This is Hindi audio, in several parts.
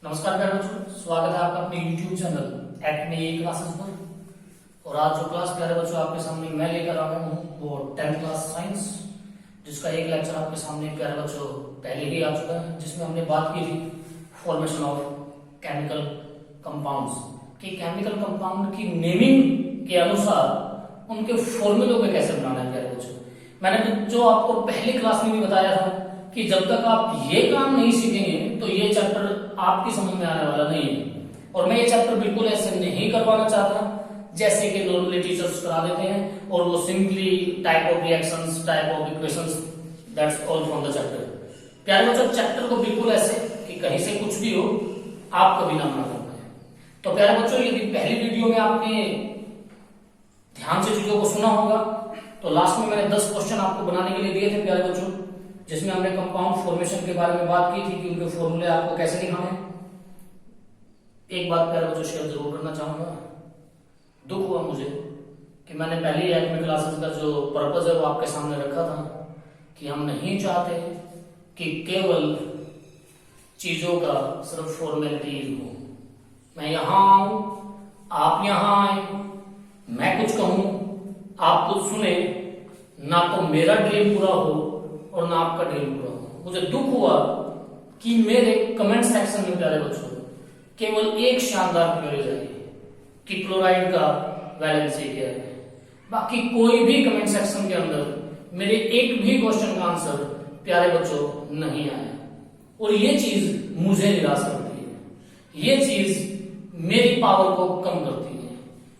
नमस्कार प्यारे बच्चों, स्वागत है आपका अपने YouTube चैनल एक्मे क्लासेस पर। और आज जो क्लास प्यारे बच्चों आपके सामने मैं लेकर आया हूँ वो 10th क्लास साइंस, जिसका एक लेक्चर आपके सामने प्यारे बच्चों पहले ही आ चुका है, जिसमें हमने बात की थी फॉर्मेशन ऑफ केमिकल कंपाउंड्स कि केमिकल कंपाउंड की नेमिंग के अनुसार उनके फॉर्मूलों को कैसे बनाना है प्यारे बच्चों। मैंने जो आपको पहली क्लास में भी बताया था कि जब तक आप ये काम नहीं सीखेंगे तो ये चैप्टर आपकी समझ में आने वाला नहीं है। और मैं ये चैप्टर बिल्कुल ऐसे नहीं करवाना चाहता जैसे कि नॉर्मली टीचर्स करा देते हैं और वो simply type of reactions, type of equations, that's all from the chapter. प्यारे बच्चों, चैप्टर को बिल्कुल ऐसे कि कहीं से कुछ भी हो आप कभी ना करना है। तो प्यारे बच्चों, यदि पहली वीडियो में आपने ध्यान से चीजों को सुना होगा तो लास्ट में मैंने 10 क्वेश्चन आपको बनाने के लिए दिए थे प्यारे बच्चों, जिसमें हमने कंपाउंड फॉर्मेशन के बारे में बात की थी कि उनके फॉर्मूले आपको कैसे दिखाने हैं। एक बात प्यारे बच्चों शेयर जरूर करना चाहूंगा, दुख हुआ मुझे कि मैंने पहली एक्मे क्लासेस का जो पर्पस है वो आपके सामने रखा था कि हम नहीं चाहते कि केवल चीजों का सिर्फ फॉर्मेलिटीज हो। मैं यहां आऊं, आप यहां आए, मैं कुछ कहूं, आप कुछ सुने, ना तो मेरा ड्रीम पूरा हो और ना आपका ड्रीम पूरा हो। मुझे दुख हुआ कि मेरे कमेंट सेक्शन में प्यारे बच्चों केवल एक शानदार क्वेरीज आई कि क्लोराइड का वैलेंसी क्या है, बाकी कोई भी कमेंट सेक्शन के अंदर मेरे एक भी क्वेश्चन का आंसर प्यारे बच्चों नहीं आया। और ये चीज मुझे निराश करती है, ये चीज मेरी पावर को कम करती है,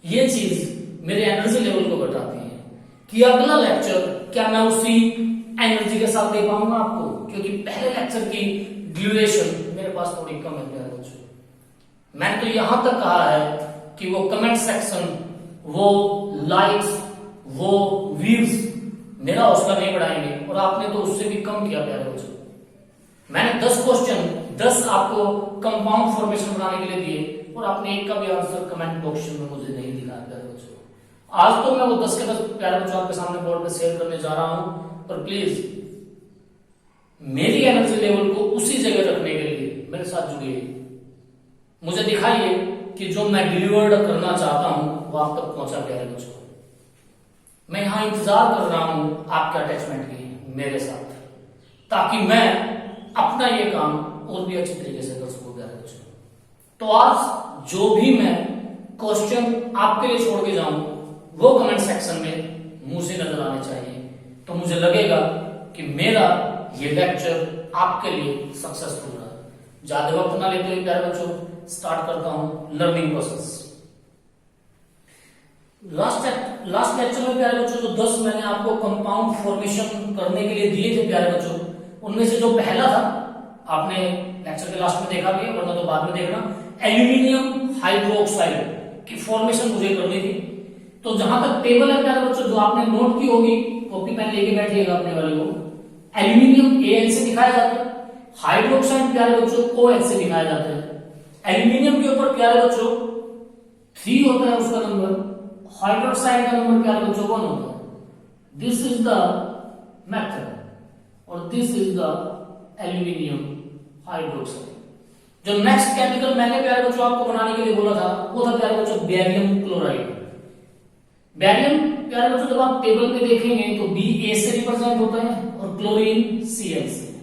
ये चीज मेरे एनर्जी लेवल को घटाती है कि अगला लेक्चर क्या मैं उसी एनर्जी के साथ दे पाऊंगा आपको, क्योंकि पहले लेक्चर की ड्यूरेशन मेरे पास थोड़ी कम है प्यारे बच्चों। मैंने तो यहां तक कहा है कि वो कमेंट सेक्शन, वो लाइक्स, वो व्यूज मेरा हौसला नहीं बढ़ाएंगे, और आपने तो उससे भी कम किया प्यारे बच्चों। मैंने 10 क्वेश्चन 10 आपको कंपाउंड फॉर्मेशन बनाने के लिए दिए और आपने एक का भी आंसर कमेंट बॉक्स में मुझे नहीं दिखाया प्यारे बच्चों। आज तो मैं वो 10 के 10 प्यारे बच्चों आपके सामने बोर्ड पे शेयर करने जा रहा हूं, पर प्लीज मेरी एनर्जी लेवल को उसी जगह रखने के लिए मेरे साथ जुड़िए, मुझे दिखाइए कि जो मैं डिलीवर्ड करना चाहता हूं वो आप तक पहुंचा प्यारे बच्चों। मैं यहां इंतजार कर रहा हूं आपके अटैचमेंट की मेरे साथ, ताकि मैं अपना ये काम और भी अच्छी तरीके से कर सकूं प्यारे बच्चों। तो आज जो भी मैं क्वेश्चन आपके लिए छोड़ के जाऊं वो कमेंट सेक्शन में मुझे नजर आने चाहिए, तो मुझे लगेगा कि मेरा ये लेक्चर आपके लिए सक्सेसफुल रहा। ज्यादा वक्त ना लेते हुए प्यारे बच्चों स्टार्ट करता हूं लर्निंग प्रोसेस। लास्ट लेक्चर में प्यारे बच्चों जो 10 मैंने आपको कंपाउंड फॉर्मेशन करने के लिए दिए थे प्यारे बच्चों, उनमें से जो पहला था आपने लेक्चर के लास्ट में देखा भी, वरना तो बाद में देखना, एल्यूमिनियम हाइड्रोक्साइड की फॉर्मेशन मुझे करनी थी। तो जहां तक टेबल है प्यारे बच्चों जो आपने नोट की होगी, कॉपी पेन लेके बैठिएगा अपने वाले को। एल्यूमिनियम AN से दिखाया जाता है, हाइड्रोक्साइड प्यारे बच्चों OH से दिखाया जाता है। एल्यूमिनियम के ऊपर प्यारे बच्चों 3 होता है उसका नंबर, हाइड्रोक्साइड का नंबर प्यारे बच्चों 1 होता है। दिस इज द मेथड और this is the aluminium hydroxide. जो नेक्स्ट केमिकल मैंने प्यारे बच्चों आपको बनाने के लिए बोला था वो था प्यारे बच्चों बेरियम क्लोराइड। बेरियम प्यारे बच्चों जब आप टेबल में देखेंगे तो Ba से रिप्रेजेंट होता है और क्लोरीन Cl से।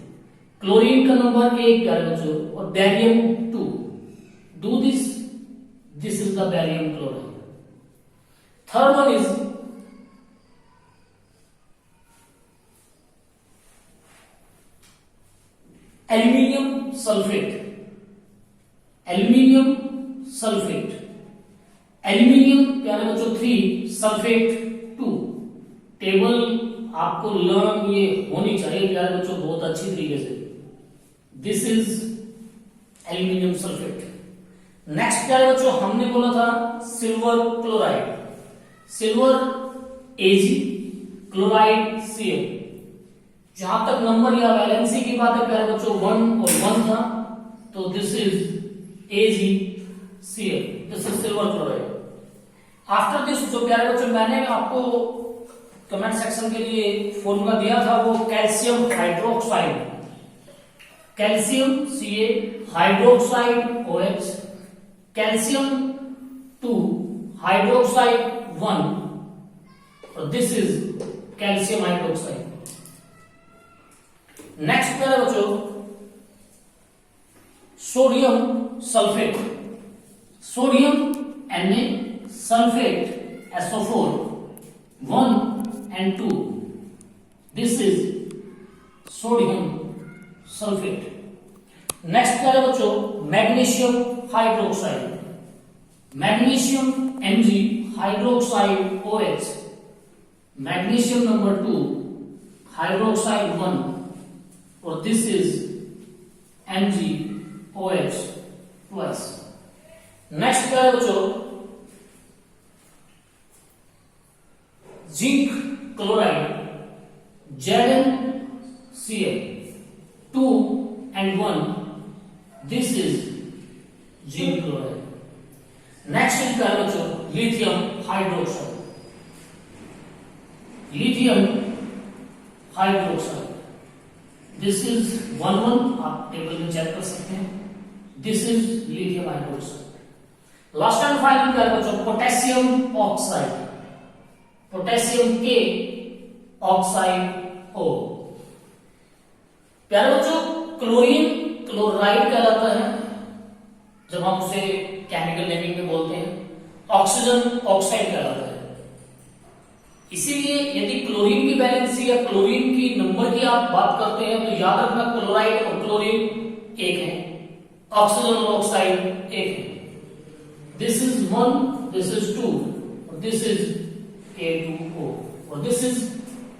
क्लोरीन का नंबर 1 प्यारे बच्चों और barium 2। Do this is the barium chloride. Third one is aluminium sulphate. Aluminium sulphate, aluminium प्यारे बच्चों 3, सल्फेट 2। टेबल आपको लर्न ये होनी चाहिए प्यारे बच्चों बहुत अच्छी तरीके से। This is aluminium sulphate. Next प्यारे बच्चों हमने बोला था silver chloride, silver Ag, chloride Cl। जहां तक नंबर या वैलेंसी की बात है प्यारे बच्चों 1 और 1 था, तो this is AgCl, this is silver chloride. After this जो प्यारे बच्चों मैंने आपको कमेंट सेक्शन के लिए फॉर्मूला दिया था वो calcium hydroxide. Calcium Ca, hydroxide OH, calcium 2, hydroxide 1, और this is calcium hydroxide. Next क्या है बच्चों, sodium sulphate, sodium Na, sulphate SO4, 1 and 2, this is sodium sulphate. Next क्या है बच्चों, magnesium hydroxide, magnesium Mg, hydroxide OH, magnesium number 2, hydroxide 1, और this is MgOH twice. Next क्या है बच्चों, zinc chloride, ZnCl, 2 and 1, this is zinc chloride. Next क्या है बच्चों, lithium hydroxide, lithium hydroxide, this is 1 आप टेबल में चेक कर सकते हैं, this is lithium hydroxide. Last and final क्या है बच्चों, potassium oxide, potassium K oxide O। प्यारे बच्चों, क्लोरीन क्लोराइड कहलाता है जब हम उसे केमिकल नेमिंग में बोलते हैं, ऑक्सीजन ऑक्साइड कहलाता है। इसीलिए यदि क्लोरीन की वैलेंसी या क्लोरीन की नंबर की आप बात करते हैं तो याद रखना क्लोराइड और क्लोरीन एक है, ऑक्सीजन और ऑक्साइड एक है। दिस इज 1, दिस इज 2, और दिस इज K2O, और दिस इज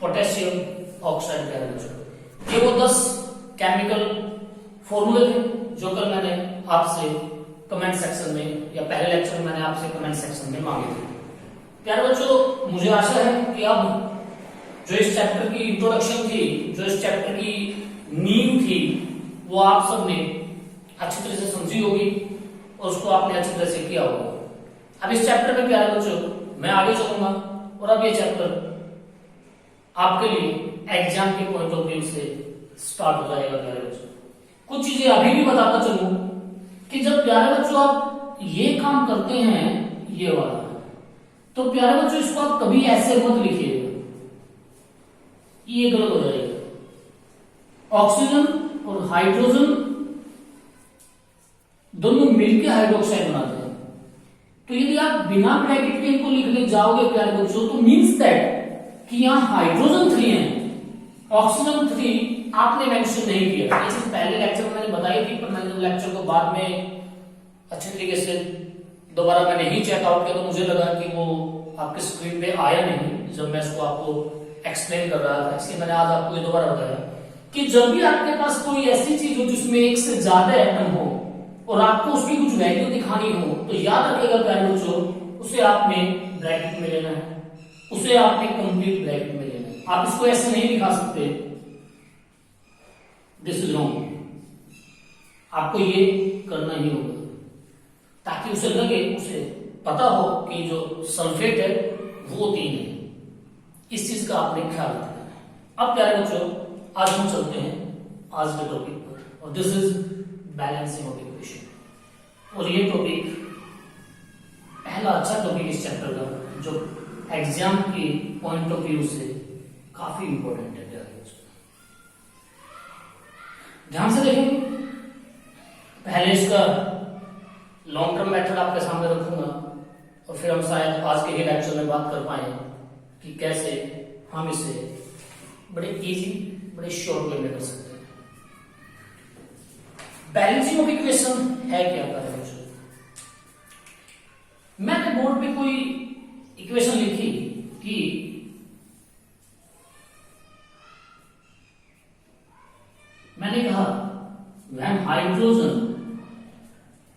पोटेशियम ऑक्साइड कह रहे हैं। ये वो 10 केमिकल फॉर्मूले थे जो कल मैंने आपसे कमेंट सेक्शन में या पहले लेक्चर में मैंने आपसे कमेंट सेक्शन में मांगे थे। प्यारे बच्चों, मुझे आशा है कि अब जो इस चैप्टर की इंट्रोडक्शन थी, जो इस चैप्टर की नींव थी, वो आप सबने अच्छी तरह से समझी होगी और उसको आपने अच्छी तरह से किया होगा। अब इस चैप्टर में प्यारे बच्चों मैं आगे चलूंगा और अब ये चैप्टर आपके लिए एग्जाम के पॉइंट ऑफ व्यू से स्टार्ट हो जाएगा। प्यारे बच्चों, कुछ चीजें अभी भी बताता चलूं कि जब प्यारे बच्चों आप ये काम करते हैं, ये वाला, तो प्यारे बच्चों इसको आप कभी ऐसे मत लिखिएगा, ये गलत हो जाएगा। ऑक्सीजन और हाइड्रोजन दोनों मिलकर हाइड्रोक्साइड बनाते हैं, तो यदि आप बिना ब्रैकेट के इनको लिखने जाओगे प्यारे बच्चों तो मींस दैट कि यहां हाइड्रोजन 3 है, ऑक्सीजन 3 आपने मेंशन नहीं किया। ये चीज पहले लेक्चर में मैंने बताई थी, पर मैंने लेक्चर को बाद में अच्छे तरीके से दोबारा मैंने ही चेकआउट किया तो मुझे लगा कि वो आपके स्क्रीन पे आया नहीं जब मैं इसको आपको एक्सप्लेन कर रहा था, इसलिए मैंने आज आपको ये दोबारा बताया कि जब भी आपके पास कोई ऐसी चीज हो जिसमें एक से ज्यादा एटम हो और आपको उसकी कुछ वैल्यू दिखानी हो, तो याद रखिएगा प्यारे बच्चों, उसे आपने ब्रैकेट में लेना है, उसे आपने कंप्लीट ब्रैकेट में लेना है। आप इसको ऐसे नहीं दिखा सकते, दिस इज रॉन्ग, आपको ये करना ही होगा ताकि उसे लगे, उसे पता हो कि जो सल्फेट है वो 3 है। इस चीज का आपने ख्याल रखना है। अब प्यारे बच्चों, आज हम चलते हैं आज के टॉपिक पर, और this is balancing of equation. और ये टॉपिक पहला अच्छा टॉपिक इस चैप्टर का जो एग्जाम के पॉइंट ऑफ व्यू से काफी इंपॉर्टेंट है। ध्यान से देखें, पहले इसका लॉन्ग टर्म मेथड आपके सामने रखूंगा और फिर हम शायद आज के ही लेक्चर में बात कर पाए कि कैसे हम इसे बड़े इजी, बड़े शॉर्ट वे में कर सकते हैं। बैलेंसिंग ऑफ इक्वेशन है क्या प्यारे बच्चों? मैंने बोर्ड पे कोई इक्वेशन लिखी कि मैंने कहा when hydrogen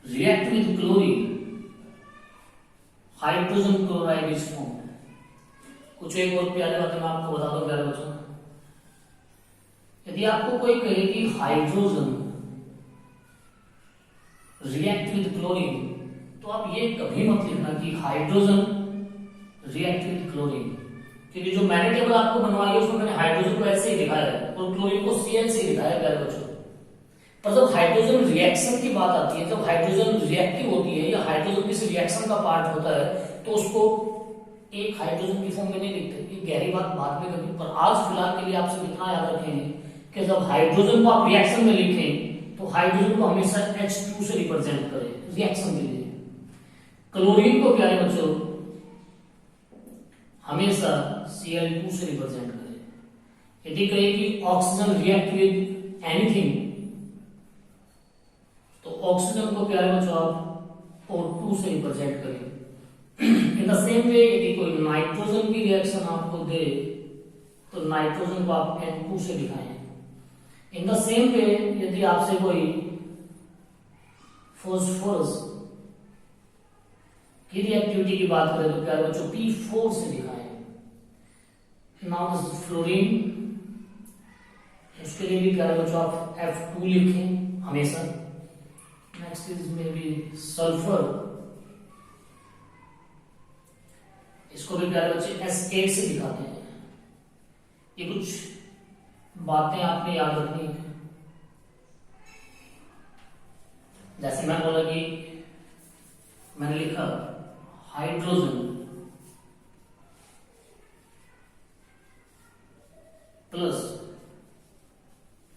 react with chlorine, hydrogen chloride is formed. कुछ एक बहुत प्यारे बातें मैं आपको बता दूं प्यारे बच्चों, यदि आपको कोई कहे कि हाइड्रोजन रिएक्ट विद क्लोरीन, तो आप ये कभी मत लिखना कि हाइड्रोजन रिएक्ट विद क्लोरीन, क्योंकि जो मैंने टेबल आपको बनवाई है उसमें मैंने हाइड्रोजन को ऐसे ही लिखा है और क्लोरीन को Cl से लिखा है प्यारे बच्चों। पर जब हाइड्रोजन रिएक्शन की बात आती है, जब हाइड्रोजन रिएक्टिव होती है या हाइड्रोजन किसी रिएक्शन का पार्ट होता है, तो उसको एक हाइड्रोजन की फॉर्म में नहीं लिखते। ये गहरी बात बाद में कभी, पर आज फिलहाल के लिए आप सब इतना याद रखेंगे कि जब हाइड्रोजन को आप रिएक्शन में लिखें तो हाइड्रोजन को हमेशा H2 से रिप्रेजेंट करें रिएक्शन के लिए। क्लोरीन को प्यारे बच्चों हमेशा Cl2 से रिप्रेजेंट करें। यदि कहे कि ऑक्सीजन रिएक्ट विद एनीथिंग तो ऑक्सीजन को प्यारे बच्चों आप O2 से रिप्रेजेंट करें। इन द सेम वे यदि कोई नाइट्रोजन की रिएक्शन आपको दे तो नाइट्रोजन को आप N2 से दिखाएं। इन द सेम वे यदि आपसे कोई फॉस्फोरस की रिएक्टिविटी की बात करें तो प्यारे बच्चों P4 से दिखाएं। नाउ दिस फ्लोरीन, उसके लिए भी प्यारे बच्चों आप F2 लिखें हमेशा। Next is may be sulphur, इसको भी प्यारे बच्चे S8 से दिखाते हैं। ये कुछ बातें आपने याद रखनी है। जैसे मैं बोला कि मैंने लिखा hydrogen plus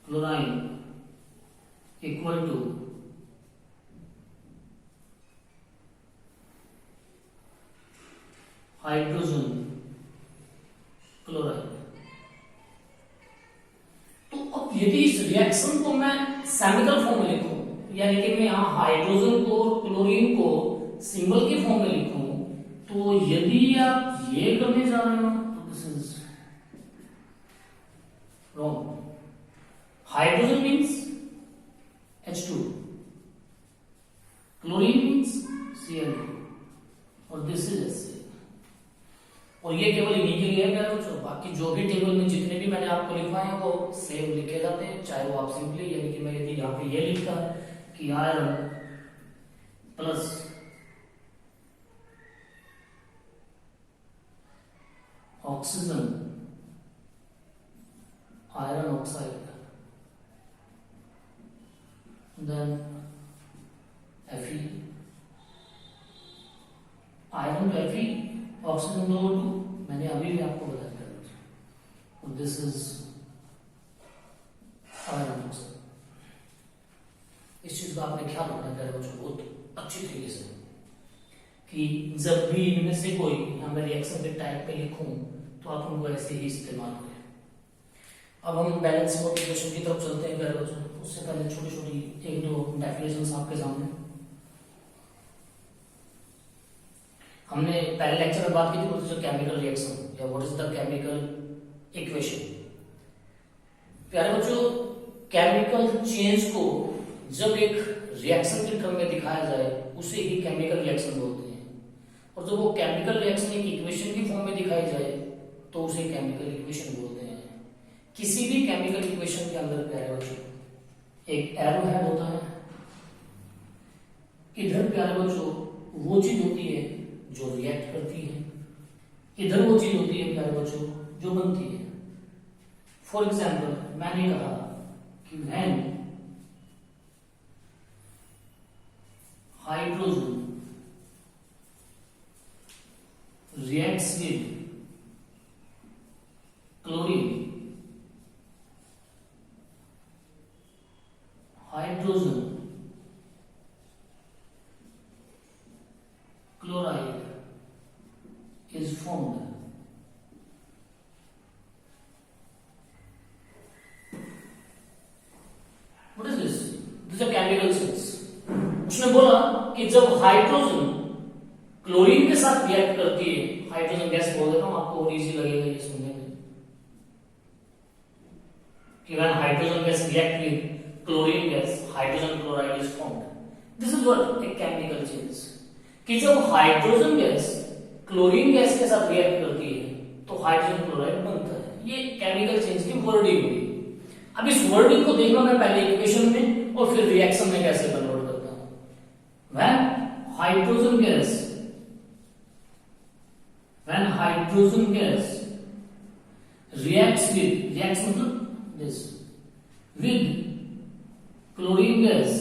chlorine equal to hydrogen chloride. तो अब यदि इस रिएक्शन को मैं केमिकल फॉर्म में लिखूं, यानी कि मैं यहां हाइड्रोजन को और क्लोरीन को सिंबल के फॉर्म में लिखूं, तो यदि आप ये करने जा रहे हो तो this is wrong. Hydrogen means H2, chlorine means Cl2 और दिस इज HCl। और ये केवल इन्हीं के लिए है बच्चों, बाकी जो भी टेबल में जितने भी मैंने आपको लिखवाए हैं वो सेम लिखे जाते हैं, चाहे वो आप सिंपली यानी कि मैं यदि यहाँ पे ये लिखता कि iron plus oxygen iron oxide then Fe, iron तो Fe, ऑक्सीजन तो O2, मैंने अभी भी आपको बताया। This is iron oxide. इस चीज का आपने ख्याल रखना है बच्चों बहुत अच्छी तरीके से कि जब भी इनमें से कोई मैं रिएक्शन के टाइप पे लिखूं तो आप उनको ऐसे ही इस्तेमाल करें। अब हम बैलेंस इक्वेशन की तरफ चलते हैं प्यारे बच्चों। उससे पहले छोटी छोटी एक दो डेफिनेशंस आपके सामने। हमने पहले लेक्चर में बात की थी what is the chemical reaction या what is the chemical equation. प्यारे बच्चों केमिकल चेंज को जब एक रिएक्शन के क्रम में दिखाया जाए उसे ही केमिकल रिएक्शन बोलते हैं, और जब वो केमिकल रिएक्शन एक इक्वेशन की फॉर्म में दिखाई जाए तो उसे केमिकल इक्वेशन बोलते हैं। किसी भी केमिकल इक्वेशन के अंदर प्यारे बच्चों एक एरो हेड होता है। इधर प्यारे बच्चों वो चीज होती है जो रिएक्ट करती है, इधर वो चीज होती है प्यारे बच्चों जो बनती है। फॉर एग्जाम्पल मैंने कहा कि when hydrogen reacts with chlorine, hydrogen chloride is formed. What is this? This is a chemical sense. उसने बोला कि जब हाइड्रोजन क्लोरीन के साथ रिएक्ट करती है, हाइड्रोजन गैस बोल देता हूं आपको और इजी लगेगा ये सुनने में, कि when hydrogen gas react with chlorine gas hydrogen chloride is formed. This is what a chemical change, कि जब हाइड्रोजन गैस क्लोरीन गैस के साथ रिएक्ट करती है तो हाइड्रोजन क्लोराइड बनता है। ये केमिकल चेंज की वर्डिंग हुई। अब इस वर्डिंग को देखना मैं पहले इक्वेशन में और फिर रिएक्शन में कैसे कन्वर्ट करता हूं। When hydrogen gas reacts with this with chlorine gas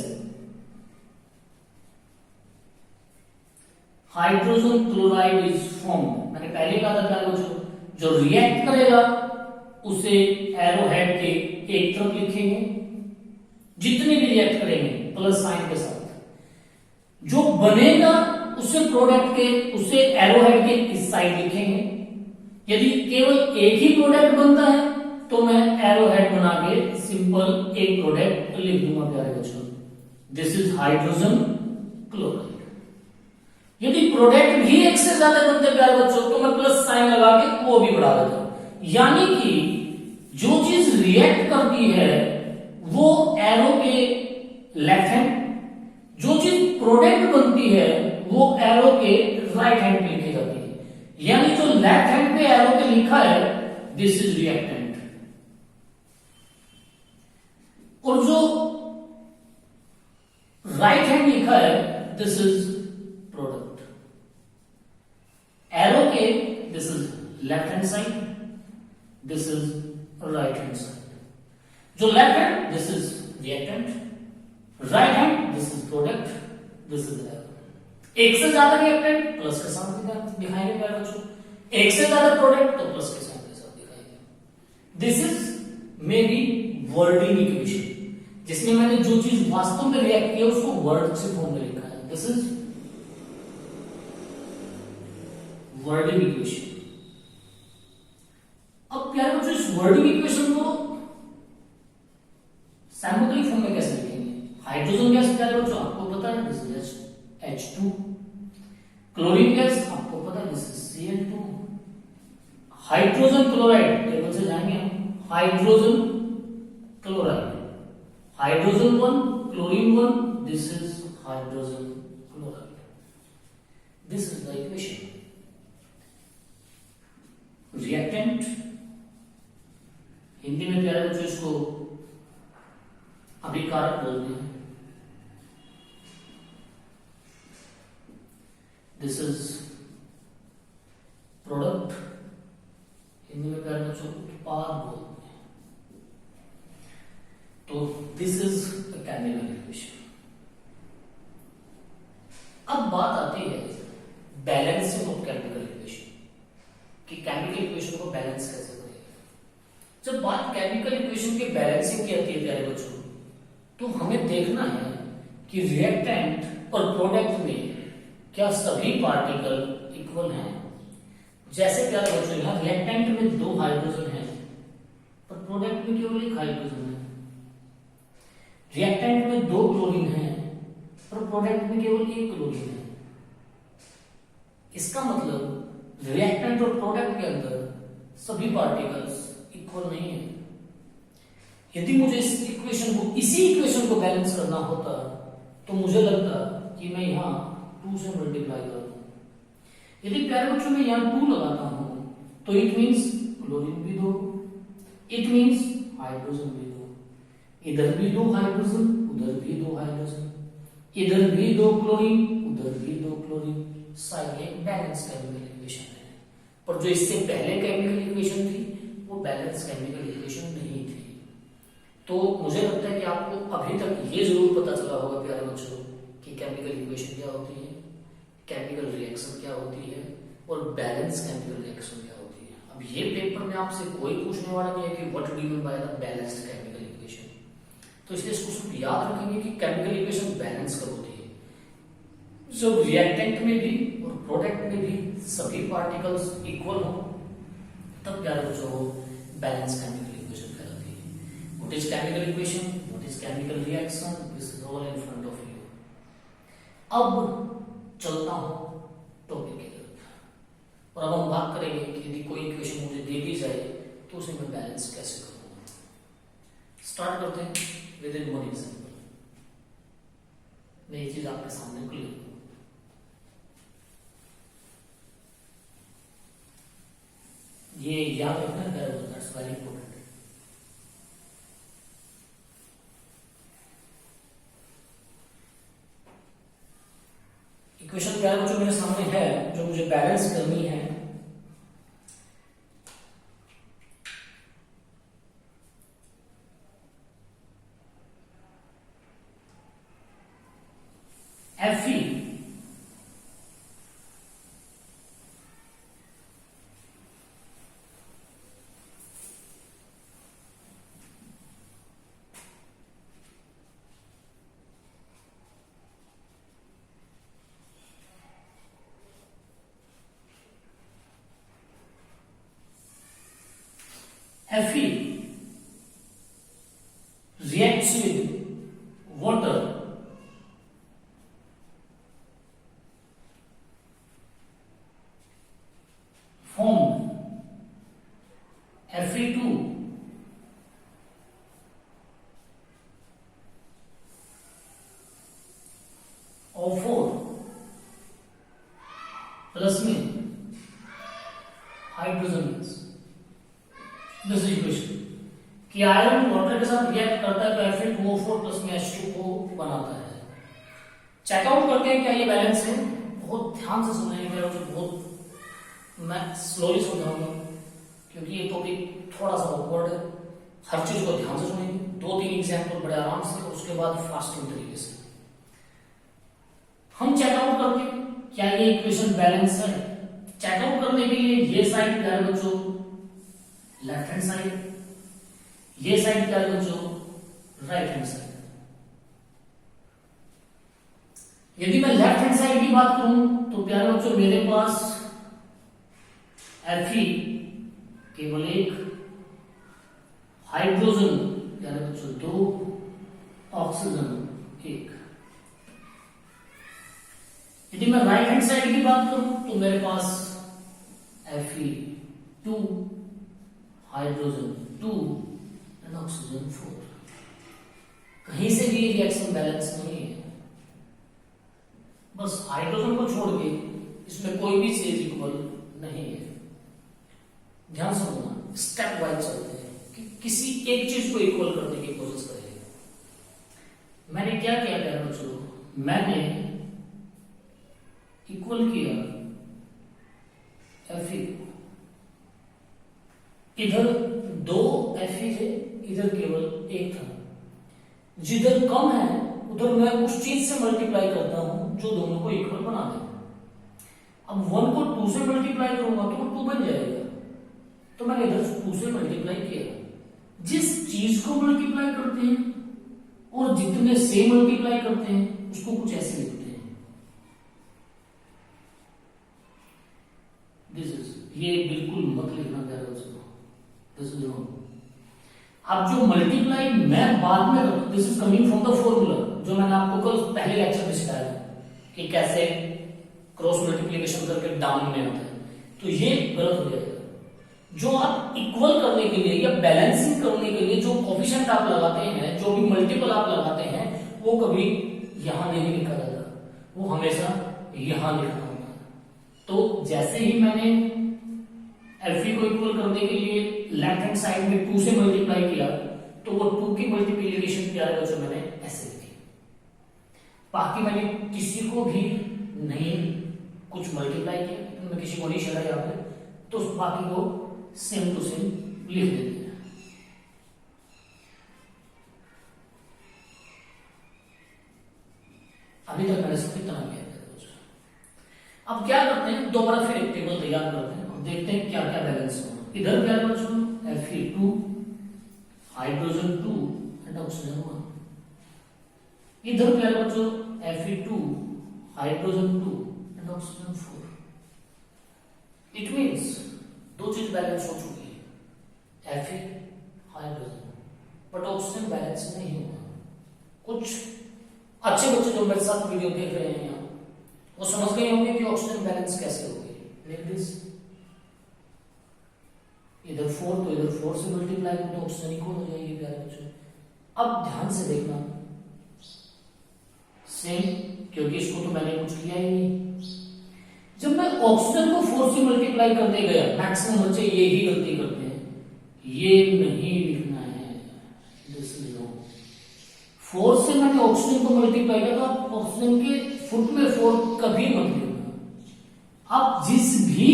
hydrogen chloride is formed. मैंने पहले कहा था बच्चों, जो रिएक्ट करेगा उसे एरो हेड के एक तरफ लिखेंगे, जितने भी रिएक्ट करेंगे प्लस साइन के साथ। जो बनेगा उसे प्रोडक्ट के उसे एरो हेड के इस साइड लिखेंगे। यदि केवल एक ही प्रोडक्ट बनता है तो मैं एरो हेड बना के सिंपल एक प्रोडक्ट लिख दूंगा प्यारे बच्चों, दिस इज हाइड्रोजन क्लोराइड। यदि प्रोडक्ट भी एक से ज्यादा बनते प्यारे बच्चों तो मैं प्लस साइन लगा के वो भी बढ़ा देता हूं। यानी कि जो चीज रिएक्ट करती है वो एरो के लेफ्ट हैंड, जो चीज प्रोडक्ट बनती है वो एरो के राइट हैंड पे लिखी जाती है। यानी जो लेफ्ट हैंड पे एरो पे लिखा है दिस इज रिएक्टेंट, और जो राइट हैंड लिखा है दिस इज प्रोडक्ट। एरो के this is left hand side, this is right hand side. जो left hand this is reactant, right hand this is product, this is arrow. एक से ज्यादा रिएक्टेंट प्लस के साथ दिखाएंगे प्यारे बच्चों, एक से ज्यादा प्रोडक्ट तो प्लस के साथ दिखाएंगे। This is may be wording equation, जिसमें मैंने जो चीज वास्तव में रिएक्ट किया उसको वर्ड से फॉर्म में लिखा है, दिस इज वर्डिंग इक्वेशन। अब प्यारे बच्चों इस वर्डिंग इक्वेशन को सैम्पलिक फॉर्म में कैसे लिखेंगे? हाइड्रोजन गैस प्यारे बच्चों आपको पता है this is H2, chlorine gas आपको पता है this is Cl2, hydrogen chloride table से जाएंगे हम, hydrogen chloride, hydrogen 1 chlorine 1, this is hydrogen chloride, this is the equation. Reactant Hindi में प्यारे बच्चों इसको अभिकारक बोलते हैं, दिस इज प्रोडक्ट, हिंदी में प्यारे बच्चों उत्पाद बोलते हैं। तो this is a chemical equation. अब बात आती है बैलेंसिंग ऑफ केमिकल इक्वेशन, कि केमिकल इक्वेशन को बैलेंस कैसे करेंगे। जब बात केमिकल इक्वेशन के बैलेंसिंग की आती है प्यारे बच्चों, तो हमें देखना है कि रिएक्टेंट और प्रोडक्ट में क्या सभी पार्टिकल इक्वल हैं। जैसे प्यारे बच्चों यहां रिएक्टेंट में 2 हाइड्रोजन हैं पर प्रोडक्ट में केवल 1 हाइड्रोजन है। रिएक्टेंट में 2 क्लोरीन हैं पर प्रोडक्ट में केवल 1 क्लोरीन है। इसका मतलब रिएक्टेंट और प्रोडक्ट के अंदर सभी पार्टिकल्स इक्वल नहीं है। यदि मुझे इस इक्वेशन को इसी इक्वेशन को बैलेंस करना होता तो मुझे लगता कि मैं यहां 2 से मल्टीप्लाई कर दूं। यदि प्यारे बच्चों में यहां 2 लगाता हूं तो इट मींस क्लोरीन भी 2, इट मींस हाइड्रोजन भी 2, इधर भी 2 हाइड्रोजन, उधर भी 2 हाइड्रोजन, इधर भी 2 क्लोरीन, उधर भी 2 क्लोरीन। शायद एक बैलेंस केमिकल इक्वेशन है। पर जो इससे पहले केमिकल इक्वेशन थी वो बैलेंस केमिकल इक्वेशन नहीं थी। तो मुझे लगता है कि आपको अभी तक ये जरूर पता चला होगा प्यारे बच्चों कि केमिकल इक्वेशन क्या होती है, केमिकल रिएक्शन क्या होती है और बैलेंस केमिकल रिएक्शन क्या होती है। अब ये पेपर में आपसे कोई पूछने वाला नहीं है कि what do you mean by the balanced chemical equation, तो इसलिए इसको सिर्फ याद रखेंगे कि केमिकल इक्वेशन बैलेंस कब होती है, जब रिएक्टेंट में भी और प्रोडक्ट में भी सभी पार्टिकल्स इक्वल हो, तब प्यारे बच्चों वो बैलेंस केमिकल इक्वेशन कहलाती है। What is chemical equation, what is chemical reaction, this is all in front of you. अब चलता हूं टॉपिक की तरफ और अब हम बात करेंगे कि यदि कोई इक्वेशन मुझे दे दी जाए तो उसे मैं बैलेंस कैसे करूंगा। स्टार्ट करते हैं विद इन 1 एग्जांपल। मैं ये चीज आपके सामने क्लियर करूं। ये याद रखना है, दैट्स वेरी इंपॉर्टेंट। इक्वेशन क्या है जो मेरे सामने है, जो मुझे बैलेंस करनी है। Fe reacts with water formed Fe2 O4 plus में hydrogen gas. This is equation कि आयरन वाटर के साथ रिएक्ट करता है तो Fe2O4 प्लस में H2 को बनाता है। चेकआउट करते हैं क्या ये बैलेंस है। बहुत ध्यान से सुनेंगे मेरा, जो बहुत मैं स्लोली समझाऊंगा क्योंकि ये टॉपिक थोड़ा सा ऑकवर्ड है। हर चीज को ध्यान से सुनेंगे, 2-3 एग्जाम्पल बड़े आराम से, उसके बाद फास्टिंग तरीके से हम चेकआउट करके क्या ये इक्वेशन बैलेंस है। चेकआउट करने के लिए ये साइड क्या है बच्चों, लेफ्ट हैंड साइड, ये साइड क्या है बच्चों, राइट हैंड साइड। यदि मैं लेफ्ट हैंड साइड की बात करूं तो प्यारे बच्चों मेरे पास Fe केवल एक, हाइड्रोजन यानी बच्चों 2, ऑक्सीजन 1। यदि मैं राइट हैंड साइड की बात करूं तो मेरे पास Fe2, हाइड्रोजन 2 एंड ऑक्सीजन 4। कहीं से भी रिएक्शन बैलेंस नहीं है, बस हाइड्रोजन को छोड़ के इसमें कोई भी चीज इक्वल नहीं है। ध्यान से सुनना, स्टेप वाइज चलते हैं कि किसी एक चीज को इक्वल करने की कोशिश करेंगे। मैंने क्या किया प्यारे बच्चों, मैंने इक्वल किया Fe, इधर 2 Fe थे, इधर केवल 1 था। जिधर कम है उधर मैं उस चीज से मल्टीप्लाई करता हूं जो दोनों को इक्वल बना दे। अब 1 को 2 से मल्टीप्लाई करूंगा तो वो 2 बन जाएगा, तो मैंने इधर 2 से मल्टीप्लाई किया। जिस चीज को मल्टीप्लाई करते हैं और जितने से मल्टीप्लाई करते हैं उसको कुछ ऐसे लिखते हैं। दिस इज, ये बिल्कुल मत लिखना प्यारे दोस्तों, दिस इज रॉन्ग। अब जो मल्टीप्लाई मैं बाद में करता हूं, this is coming from the formula जो मैंने आपको कल पहले लेक्चर में सिखाया कि कैसे क्रॉस मल्टीप्लिकेशन करके डाउन में आता है। तो ये गलत हो जाएगा। जो आप इक्वल करने के लिए या बैलेंसिंग करने के लिए जो कोफिशिएंट आप लगाते हैं, जो भी मल्टीपल आप लगाते हैं, वो कभी यहां नहीं लिखा जाता, वो हमेशा यहां लिखना होता है। तो जैसे ही मैंने Fe को इक्वल करने के लिए लेफ्ट हैंड साइड में 2 से मल्टीप्लाई किया तो वो 2 की मल्टीप्लिकेशन क्या है जो मैंने ऐसे लिखी। बाकी मैंने किसी को भी नहीं कुछ मल्टीप्लाई किया, मैं किसी को नहीं चला यहाँ पे, तो बाकी को सेम टू सेम लिख देते हैं। अभी तक मैंने सब कितना किया है। अब क्या करते हैं, दोबारा फिर एक टेबल तैयार करते हैं और देखते हैं क्या क्या बैलेंस होगा। इधर क्या है बच्चों, Fe2, हाइड्रोजन 2 एंड ऑक्सीजन 1। इधर क्या है बच्चों, Fe2, hydrogen 2 and oxygen 4। It means 2 चीज बैलेंस हो चुकी है, Fe, hydrogen, but oxygen balance नहीं हुआ। कुछ अच्छे बच्चे जो मेरे साथ वीडियो देख रहे हैं यहाँ, वो समझ गए होंगे कि ऑक्सीजन बैलेंस कैसे होगी। लाइक दिस, इधर 4 तो इधर 4 से मल्टीप्लाई तो ऑक्सीजन इक्वल हो जाएगी प्यारे बच्चों। अब ध्यान से देखना, सेम, क्योंकि इसको तो मैंने कुछ किया ही नहीं। जब मैं ऑक्सीजन को 4 से मल्टीप्लाई करने गया, मैक्सिमम बच्चे ये ही गलती करते हैं, ये नहीं लिखना है, दिस इज रॉन्ग। 4 से मैंने ऑक्सीजन को मल्टीप्लाई किया, तो आप ऑक्सीजन के फुट में 4 कभी मत लिखना। आप जिस भी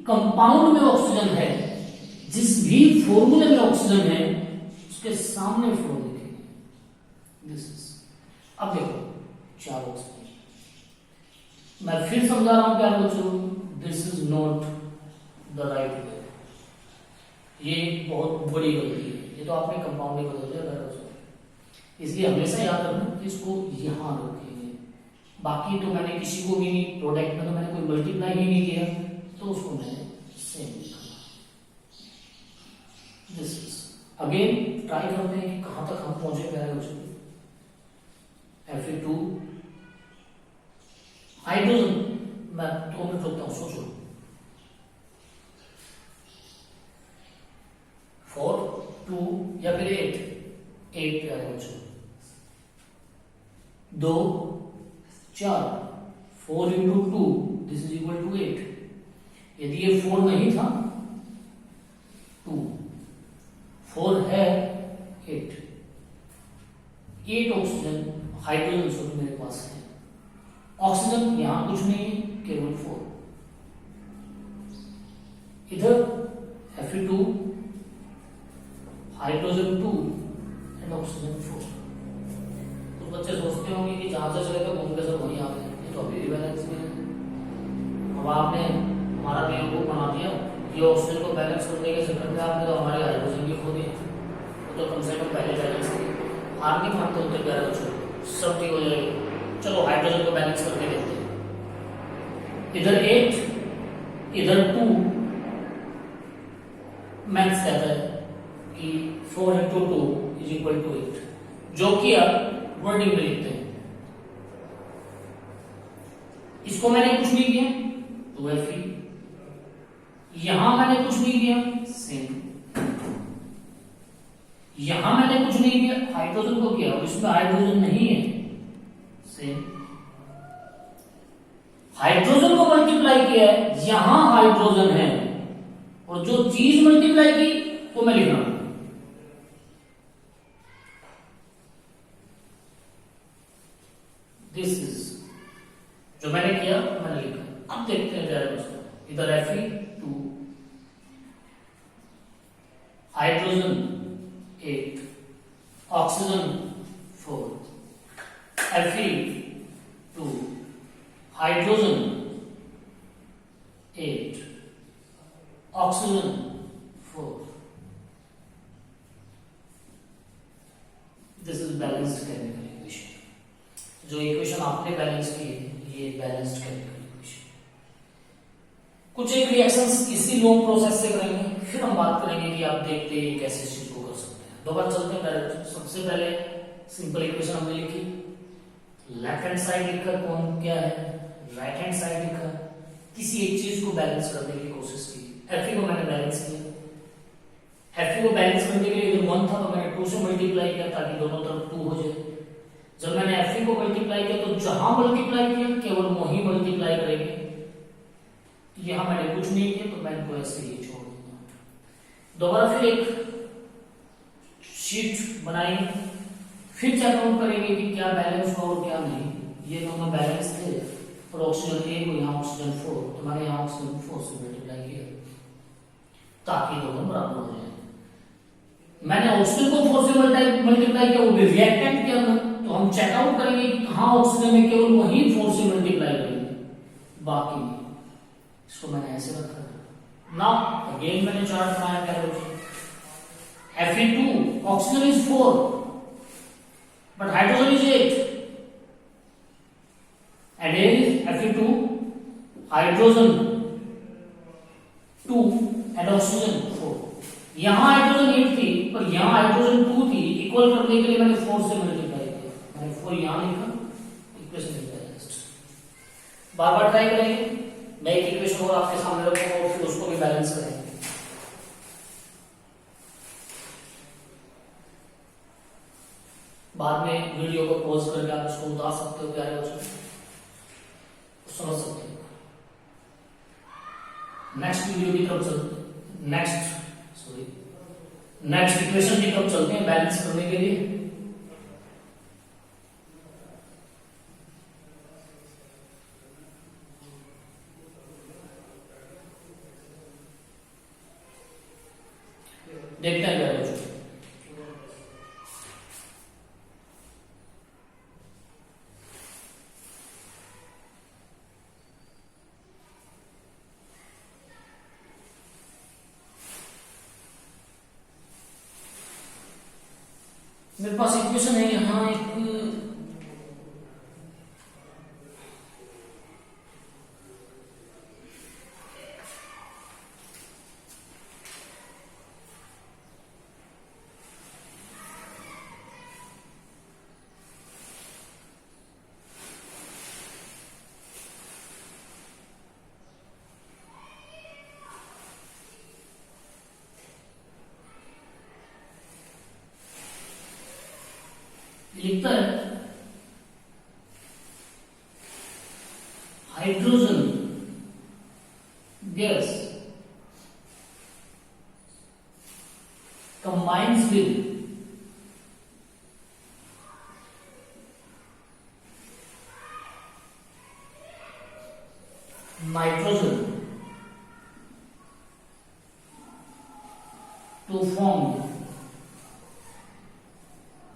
कंपाउंड में ऑक्सीजन है, जिस भी फॉर्मूले में ऑक्सीजन है, उसके सामने 4 लिखेंगे। दिस इज, अब देखो 4 ऑक्सीजन। मैं फिर समझा रहा हूं प्यारे बच्चों, this is not the right way. ये बहुत बड़ी गलती है, ये तो आपने कंपाउंड में बदल दिया प्यारे बच्चों। इसलिए हमेशा याद रखना कि इसको यहां रखेंगे। बाकी तो मैंने किसी को भी नहीं, प्रोडक्ट में तो मैंने कोई मल्टीप्लाई ही नहीं किया, तो उसको मैंने सेम लिखा। दिस इज अगेन ट्राई करते हैं कि कहां तक हम पहुंचे प्यारे बच्चों। Fe2 हाइड्रोजन, मैं 2 मिनट रुकता हूं, सोचो। 4 2 या फिर 8 प्यारे बच्चों, 2 4 4 into 2 this is equal to 8। यदि ये 4 नहीं था 2, 4 है 8 ऑक्सीजन हाइड्रोजन सॉरी मेरे पास है। ऑक्सीजन यहां कुछ नहीं है, केवल 4। इधर Fe2 हाइड्रोजन 2 एंड ऑक्सीजन 4। कुछ बच्चे सोचते होंगे कि जहां से चले तो घूम के सब वहीं आ गए, ये तो अभी भी बैलेंस में है। अब आपने हमारा बेवकूफ बना दिया, ये ऑक्सीजन को बैलेंस करने के चक्कर में आपने तो हमारे हाइड्रोजन भी खो दिए। वो तो कम से कम पहले बैलेंस थी। हार नहीं मानते होते प्यारे बच्चों, सब ठीक हो जाएगा। चलो हाइड्रोजन को बैलेंस करके देखते हैं। इधर 8 इधर 2, मैथ्स कहता है कि 4 इंटू 2 इज इक्वल टू 8, जो कि आप वर्डिंग में लिखते हैं। इसको मैंने कुछ नहीं किया, 2Fe। यहां मैंने कुछ नहीं किया, सेम। यहां मैंने कुछ नहीं किया, हाइड्रोजन को किया, इसमें हाइड्रोजन नहीं है, सेम। हाइड्रोजन को मल्टीप्लाई किया है, यहां हाइड्रोजन है, और जो चीज मल्टीप्लाई की वो मैं लिख रहा हूं। दिस इज जो मैंने किया मैंने लिखा। अब देखते हैं प्यारे दोस्तों, इधर Fe2 hydrogen 8 oxygen 4, Fe2 hydrogen 8 oxygen 4। This is balanced chemical equation. जो इक्वेशन आपने बैलेंस की है ये बैलेंस्ड केमिकल इक्वेशन। कुछ एक रिएक्शंस इसी लॉन्ग प्रोसेस से करेंगे, फिर हम बात करेंगे कि आप देखते हैं कैसे इस चीज को कर सकते हैं। दो बार चलते हैं पहले। सबसे पहले सिंपल इक्वेशन हमने लिखी, लेफ्ट हैंड साइड लिखा कौन क्या है, राइट हैंड साइड लिखा, किसी एक चीज को बैलेंस करने की कोशिश की। Fe को मैंने बैलेंस किया। Fe को बैलेंस करने के लिए इधर 1 था तो मैंने 2 से मल्टीप्लाई किया ताकि दोनों तरफ 2 हो जाए। जब मैंने Fe को मल्टीप्लाई किया तो जहां मल्टीप्लाई किया केवल वही मल्टीप्लाई करेंगे। यहां मैंने कुछ नहीं किया तो मैं इनको ऐसे ही छोड़ दूंगा। दोबारा फिर एक शीट बनाएंगे, फिर चेक आउट करेंगे कि क्या बैलेंस हुआ और क्या नहीं। ये दोनों बैलेंस थे और ऑक्सीजन 1 और यहाँ ऑक्सीजन 4, तो मैंने यहाँ ऑक्सीजन 4 से मल्टीप्लाई किया ताकि दोनों बराबर हो जाए। मैंने ऑक्सीजन को 4 से मल्टीप्लाई किया, वो भी रिएक्टेंट के अंदर, तो हम चेकआउट करेंगे कि कहां ऑक्सीजन में केवल वही 4 से मल्टीप्लाई करेंगे, बाकी नहीं। इसको मैंने ऐसे रखा है। नाउ अगेन मैंने चार्ट बनाया क्या बच्चे, Fe2 oxygen is 4 but hydrogen is 8 and here is Fe2 hydrogen 2 and oxygen 4। यहां हाइड्रोजन 8 थी पर यहां हाइड्रोजन 2 थी, इक्वल करने के लिए मैंने 4 से मल्टीप्लाई किया, मैंने 4 यहां लिखा, equation is balanced. Bar bar try करेंगे, मैं एक इक्वेशन और आपके सामने रखूंगा और फिर उसको भी बैलेंस करेंगे। बाद में वीडियो को पॉज करके आप इसको उतार सकते हो प्यारे बच्चों, समझ सकते हो। नेक्स्ट वीडियो की तरफ चलते हैं, नेक्स्ट इक्वेशन की तरफ चलते हैं बैलेंस करने के लिए। देखते हैं क्या बच्चों। मेरे पास इक्वेशन है यहाँ एक, लिखता है hydrogen gas combines with nitrogen to form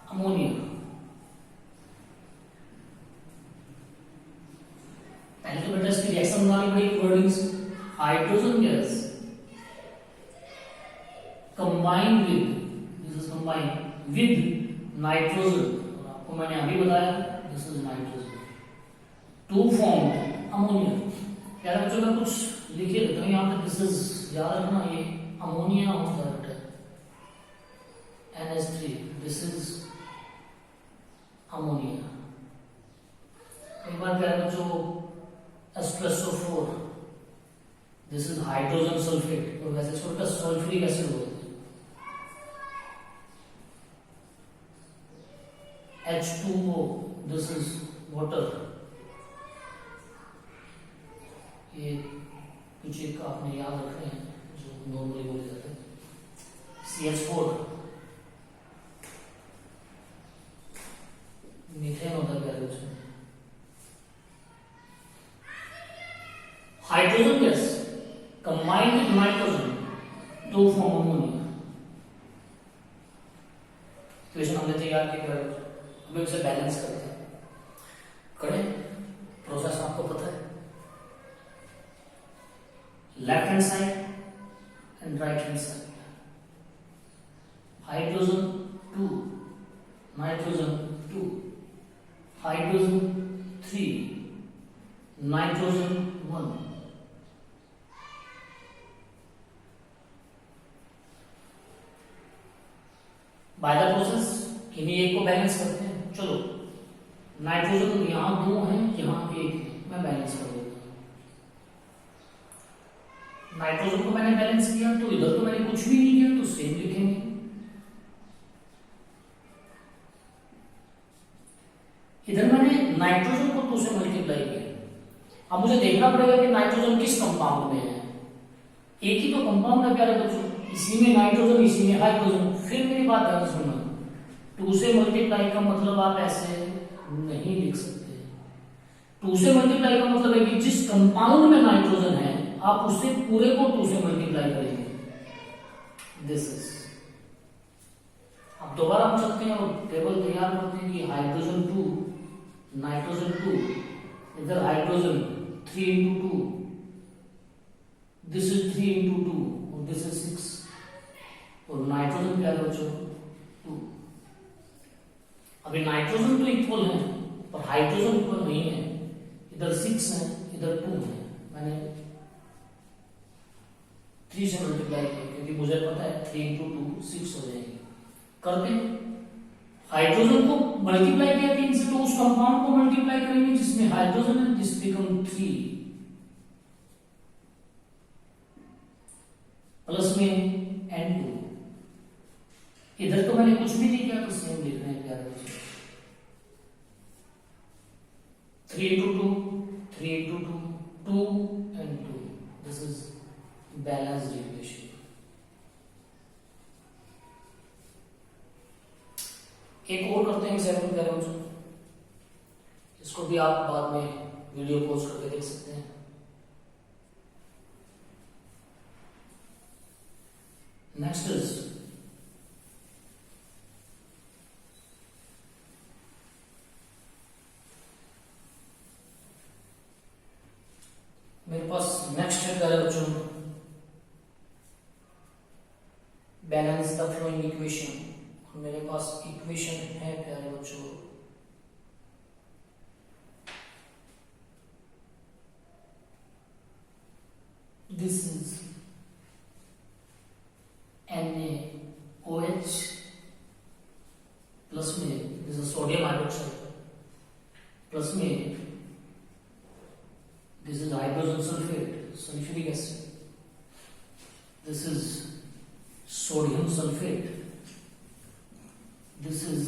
ammonia. पहले तो बेटा इसकी रिएक्शन बनानी पड़ेगी. Wordings hydrogen gas combined with, this is combined with nitrogen. और आपको मैंने अभी बताया this is nitrogen to form ammonia. प्यारे बच्चों का कुछ लिखे देता हूँ यहाँ पे. this is याद रखना ये अमोनिया होता है NH3. this is ammonia. एक बार प्यारे बच्चों H+SO4 this is hydrogen sulphate. और वैसे छोटा सल्फ्यूरिक एसिड होता है H2O. this is water. ये कुछ एक आपने याद रखने हैं जो नॉर्मली बोले जाते हैं. CH4 मीथेन होता है प्यारे बच्चों. Hydrogen gas combined with nitrogen to form ammonia. Equation हमने तैयार की प्यारे बच्चों. अभी उसे बैलेंस करते हैं. करें प्रोसेस आपको पता है. Left hand side and right hand side. Hydrogen 2 nitrogen 2 hydrogen 3 nitrogen 1. By the process इन्हीं एक को बैलेंस करते हैं. चलो नाइट्रोजन यहां 2 है यहां 1 है. मैं बैलेंस कर देता हूं. नाइट्रोजन को मैंने बैलेंस किया तो इधर तो मैंने कुछ भी नहीं किया तो सेम लिखेंगे. इधर मैंने नाइट्रोजन को 2 से मल्टीप्लाई किया. अब मुझे देखना पड़ेगा कि नाइट्रोजन किस कंपाउंड में है. एक ही तो कंपाउंड है प्यारे बच्चों. इसी में नाइट्रोजन इसी में हाइड्रोजन. फिर मेरी बात ध्यान सुनना. 2 से मल्टीप्लाई का मतलब आप ऐसे नहीं लिख सकते. 2 से मल्टीप्लाई का मतलब है कि जिस कंपाउंड में नाइट्रोजन है आप उससे पूरे को 2 से मल्टीप्लाई करेंगे. This is. अब दोबारा हम चलते हैं और टेबल तैयार करते हैं कि हाइड्रोजन 2 नाइट्रोजन 2. इधर hydrogen 3 into 2. This is 3 into 2 और दिस इज 6. और नाइट्रोजन क्या है बच्चों 2. अभी नाइट्रोजन तो इक्वल है पर हाइड्रोजन इक्वल नहीं है. इधर 6 है इधर 2 है. मैंने 3 से मल्टीप्लाई किया क्योंकि मुझे पता है 3 into 2 6 हो जाएगी. करते हाइड्रोजन को मल्टीप्लाई किया 3 से तो उस कंपाउंड को मल्टीप्लाई करेंगे जिसमें हाइड्रोजन है. दिस बिकम 3 प्लस में N2. इधर तो मैंने कुछ भी नहीं किया तो सेम लिख रहे हैं प्यारे बच्चों. 3 into 2 3 into 2 2 and 2. This is balanced equation. एक और करते हैं एग्जाम्पल प्यारे बच्चों. इसको भी आप बाद में वीडियो पॉज करके देख सकते हैं. नेक्स्ट इज मेरे पास नेक्स्ट है प्यारे बच्चों बैलेंस द फ्लोइंग इक्वेशन. मेरे पास इक्वेशन है प्यारे बच्चों दिस इज NaOH प्लस में this is sodium hydroxide plus में this is hydrogen sulphate sulphuric acid. This is sodium sulphate. This is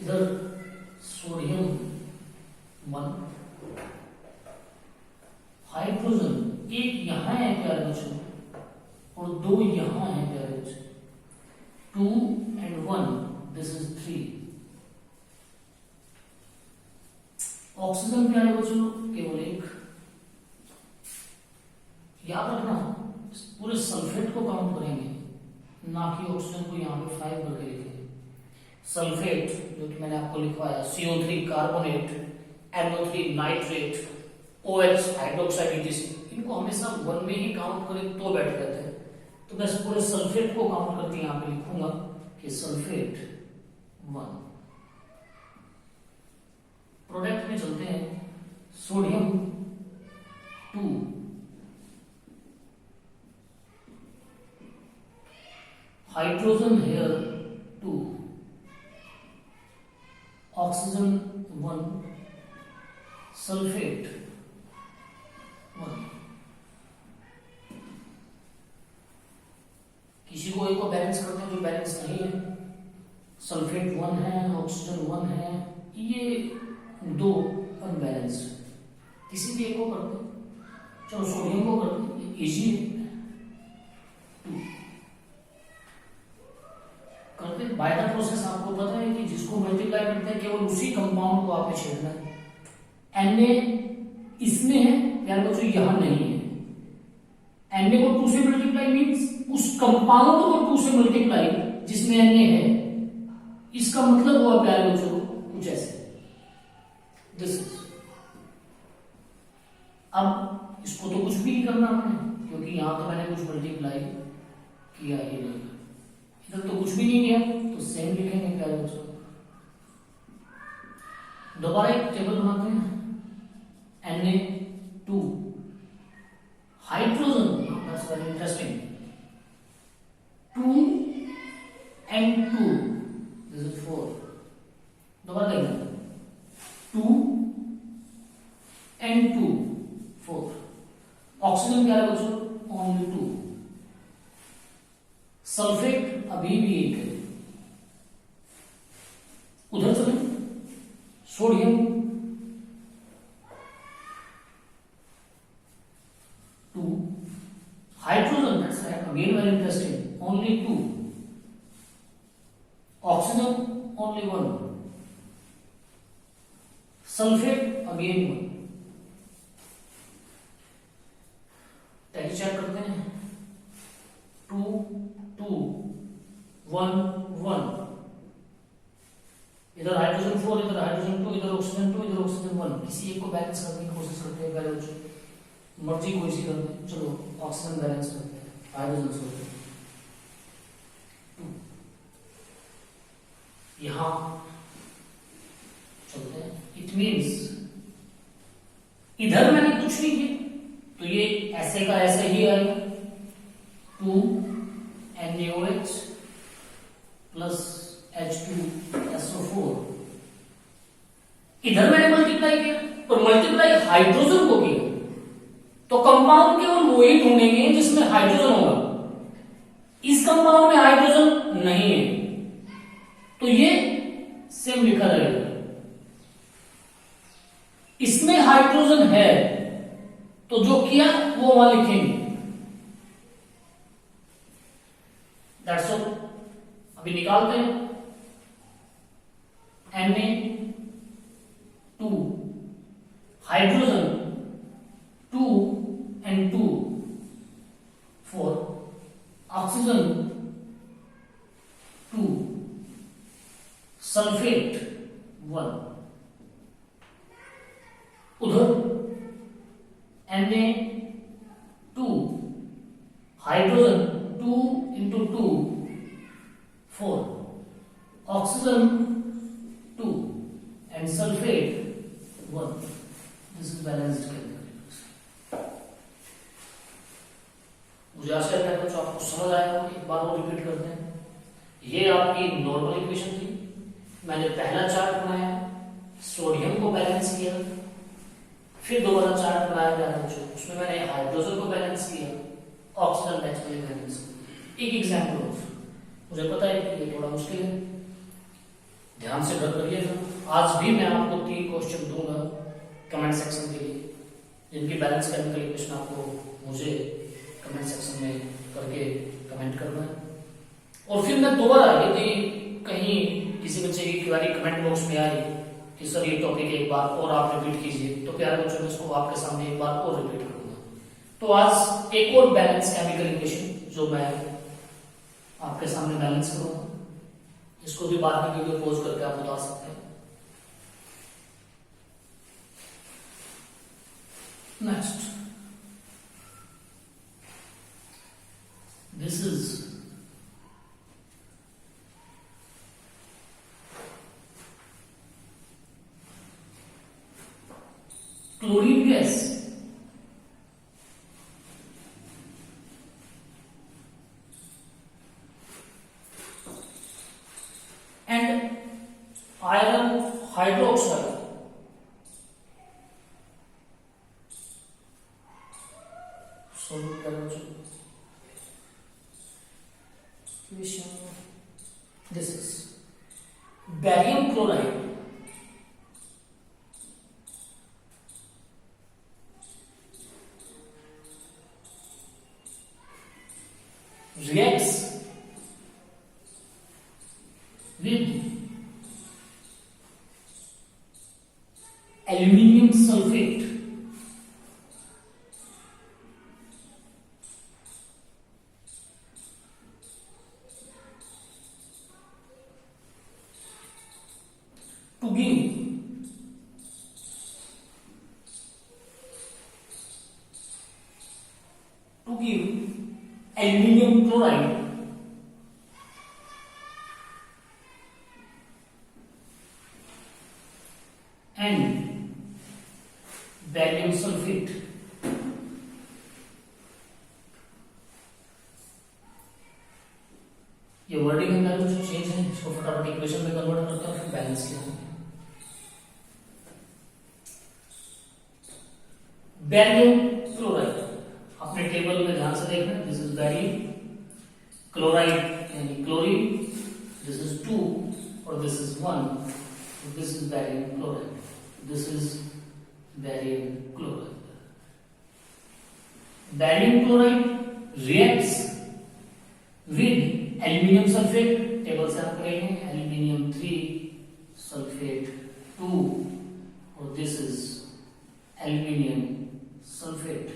इधर सोडियम 1, हाइड्रोजन एक यहां है प्यारे बच्चों और 2 यहां है प्यारे बच्चों, 2 and 1, दिस इज 3। ऑक्सीजन प्यारे बच्चों केवल एक। याद रखना पूरे सल्फेट को काउंट करेंगे, ना कि ऑक्सीजन को यहाँ पे 5 करके लिखेंगे। सल्फेट जो कि मैंने आपको लिखवाया, CO3 carbonate, NO3 nitrate, OH hydroxide ETC, इनको हमेशा 1 में ही काउंट करें तो बेटर रहते हैं। तो मैं पूरे सल्फेट को काउंट करके यहाँ पे लिखूंगा कि सल्फेट 1। प्रोडक्ट में चलते हैं, sodium 2, hydrogen here 2, oxygen 1, sulphate 1। किसी को एक को बैलेंस करते हैं जो बैलेंस नहीं है, सल्फेट 1 है, ऑक्सीजन 1 है, ये 2 अनबैलेंस। किसी भी एक को करते हैं, चलो सोडियम को करते हैं, इजी है, 2 करते हैं। बाय द प्रोसेस आपको पता है कि जिसको मल्टीप्लाई करते हैं केवल उसी कंपाउंड को आपने छेड़ना है। Na इसमें है यार बच्चों, यहां नहीं है। Na को 2 से मल्टीप्लाई मींस उस कंपाउंड को 2 से मल्टीप्लाई जिसमें Na है, इसका मतलब हुआ प्यारे बच्चों कुछ ऐसे। दिस अब इसको तो कुछ भी नहीं करना हमने, क्योंकि यहां तो मैंने कुछ मल्टीप्लाई किया ही नहीं, इधर तो कुछ भी नहीं किया, तो सेम लिखेंगे प्यारे बच्चों। दोबारा एक टेबल बनाते हैं, Na2 hydrogen, that's very interesting, 2 and 2, this is 4। दोबारा देखते हैं, 2 and 2, 4। ऑक्सीजन क्या है बच्चों, ओनली 2। सल्फेट अभी भी 1 है। उधर चले, sodium 2, hydrogen that's right, again very interesting, only 2, oxygen only 1, sulphate again 1। Tally check करते हैं, 2 2 1 1, इधर हाइड्रोजन 4, इधर हाइड्रोजन 2, इधर ऑक्सीजन 2, इधर ऑक्सीजन 1। किसी एक को बैलेंस करने की कोशिश करते हैं पहले बच्चों, मर्जी कोई सी करते हैं। चलो ऑक्सीजन बैलेंस करते हैं, हाइड्रोजन से यहां चलते हैं। इट मींस इधर मैंने कुछ नहीं किया, तो ये ऐसे का ऐसे ही आएगा, 2 NaOH प्लस H2SO4। इधर मैंने मल्टीप्लाई किया, और मल्टीप्लाई हाइड्रोजन को किया, तो कंपाउंड केवल वो ही ढूंढेंगे जिसमें हाइड्रोजन होगा। इस कंपाउंड में हाइड्रोजन नहीं है, तो ये सेम लिखा रहेगा। इसमें हाइड्रोजन है, तो जो किया वो वहां लिखेंगे। That's all. अभी निकालते हैं, Na2 hydrogen 2 and 2 4, oxygen 2, sulphate 1। उधर Na2 hydrogen 2 into 2 4, oxygen 2 and sulfate 1। This is balanced calculation. मुझे आशा है कि आपको समझ आया होगा। एक बार और रिपीट करते हैं। ये आपकी नॉर्मल इक्वेशन थी। मैंने पहला चार्ट बनाया, सोडियम को बैलेंस किया, फिर दोबारा चार्ट बनाया गया था उसमें मैंने हाइड्रोजन को बैलेंस किया, ऑक्सीजन नेचुरली बैलेंस। एक एग्जांपल मुझे पता है कि ये थोड़ा मुश्किल है, ध्यान से कर करिएगा। आज भी मैं आपको 3 क्वेश्चन दूंगा कमेंट सेक्शन के लिए, जिनकी बैलेंस केमिकल इक्वेशन आपको मुझे कमेंट सेक्शन में करके कमेंट करना है। और फिर मैं दोबारा यदि कहीं किसी बच्चे की क्वेरी कमेंट बॉक्स में आई कि सर ये टॉपिक एक बार और आप रिपीट कीजिए, तो प्यारे बच्चों मैं इसको आपके सामने एक बार और रिपीट करूंगा। तो आज एक और बैलेंस केमिकल इक्वेशन जो मैं आपके सामने बैलेंस करूंगा, इसको भी बाद में वीडियो पॉज करके आप बता सकते हैं। Next, this is chlorine gas and iron hydroxide this is barium chloride reacts with aluminium sulfate to give aluminium chloride and barium sulfate. ये वर्डिंग अंदर कुछ चेंज है, इसको फटाफट इक्वेशन में कन्वर्ट करते हैं फिर बैलेंस किया। बैरियम क्लोराइड अपने टेबल में ध्यान से देखना, दिस इज बैरियम क्लोराइड यानी क्लोरीन, दिस इज 2 और this is 1, this is barium chloride, this is barium chloride. Barium chloride reacts with aluminium sulphate, table से आप करेंगे एल्यूमिनियम 3 सल्फेट 2 और this is aluminium sulfate.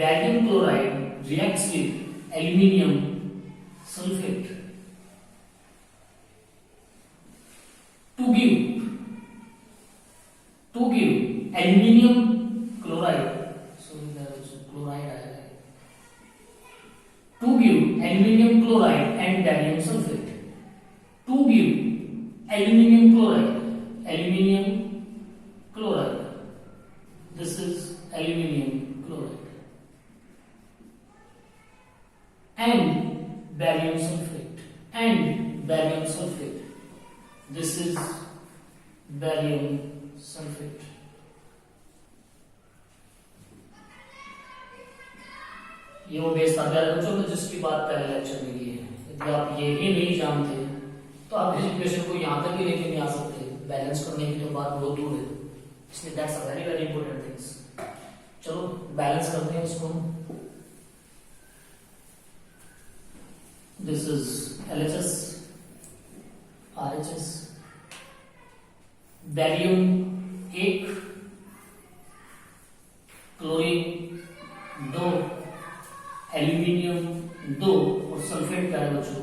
Barium chloride reacts with aluminium sulfate to give aluminium chloride. So there is chloride. To give aluminium chloride and barium sulfate. To give aluminium chloride. This is aluminium chloride and barium sulfate This is barium sulfate. ये वो बेस था बच्चों में जिसकी बात पहले लेक्चर में की है। यदि आप ये ही नहीं जानते तो आप इस इक्वेशन को यहां तक ही लेके नहीं आ सकते, बैलेंस करने की तो बात बहुत दूर है। इसलिए that's a very very important things. चलो बैलेंस करते हैं इसको। This is LHS RHS, barium 1, chlorine 2, aluminium 2 और सल्फेट का है बच्चों,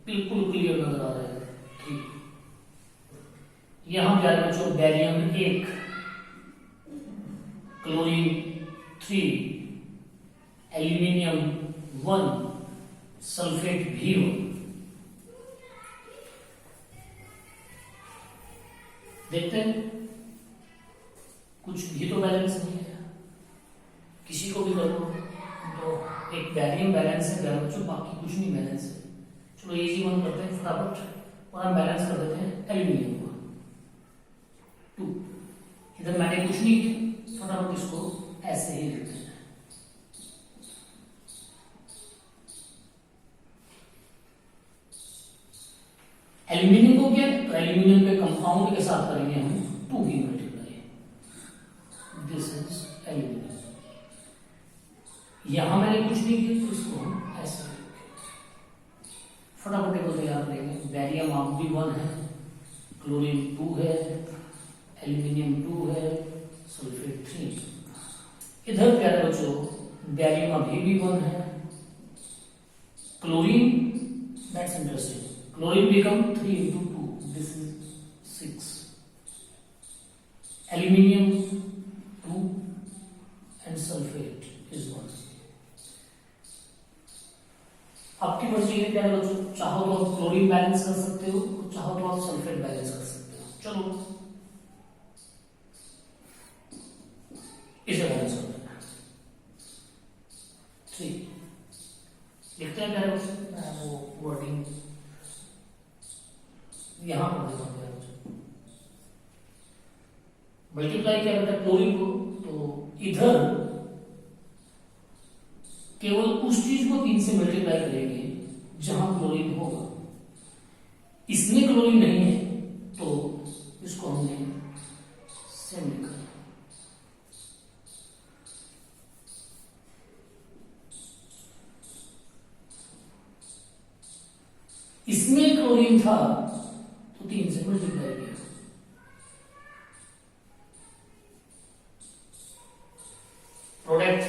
बिल्कुल क्लियर नजर आ रहा है। ठीक, यहां क्या है बच्चों, बैरियम 1, क्लोरीन 3, एल्यूमिनियम 1, सल्फेट भी 1। देखते हैं कुछ भी तो बैलेंस नहीं है, किसी को भी कर लो तो एक बैरियम बैलेंस है बच्चों, बाकी कुछ नहीं बैलेंस है। चलो इजी वन करते हैं फटाफट और हम बैलेंस कर देते हैं एल्यूमिनियम को 2। इधर मैंने कुछ नहीं किया, फटाफट इसको ऐसे ही लिखते हैं। एल्यूमिनियम को क्या एल्यूमिनियम के कंपाउंड के साथ करेंगे हम 2 की मल्टीप्लाई, दिस इज एल्यूमिनियम। यहां मैंने कुछ नहीं किया तो इसको हम ऐसे फटाफट टेबल तैयार करेंगे। बैरियम आप भी 1 है, क्लोरीन 2 है, एल्यूमिनियम 2 है, सल्फेट 3। इधर प्यारे बच्चों बैरियम अभी भी 1 है, chlorine, that's interesting, chlorine become 3 into 2, this is 6, aluminium 2 and sulphate is 1। आपकी मर्जी है प्यारे बच्चों, चाहो तो आप क्लोरीन बैलेंस कर सकते हो, चाहो तो आप सल्फेट बैलेंस कर सकते हो। चलो इसे बैलेंस कर देना, 3 लिखते हैं प्यारे बच्चों। मैं वो वर्डिंग यहां पर देता हूं प्यारे बच्चों। मल्टीप्लाई किया बेटा क्लोरीन को, तो इधर केवल उस चीज को 3 से मल्टीप्लाई करेंगे जहां क्लोरीन होगा। इसमें क्लोरीन नहीं है तो इसको हमने सेम लिखा। इसमें क्लोरीन था तो 3 से मल्टीप्लाई किया। प्रोडक्ट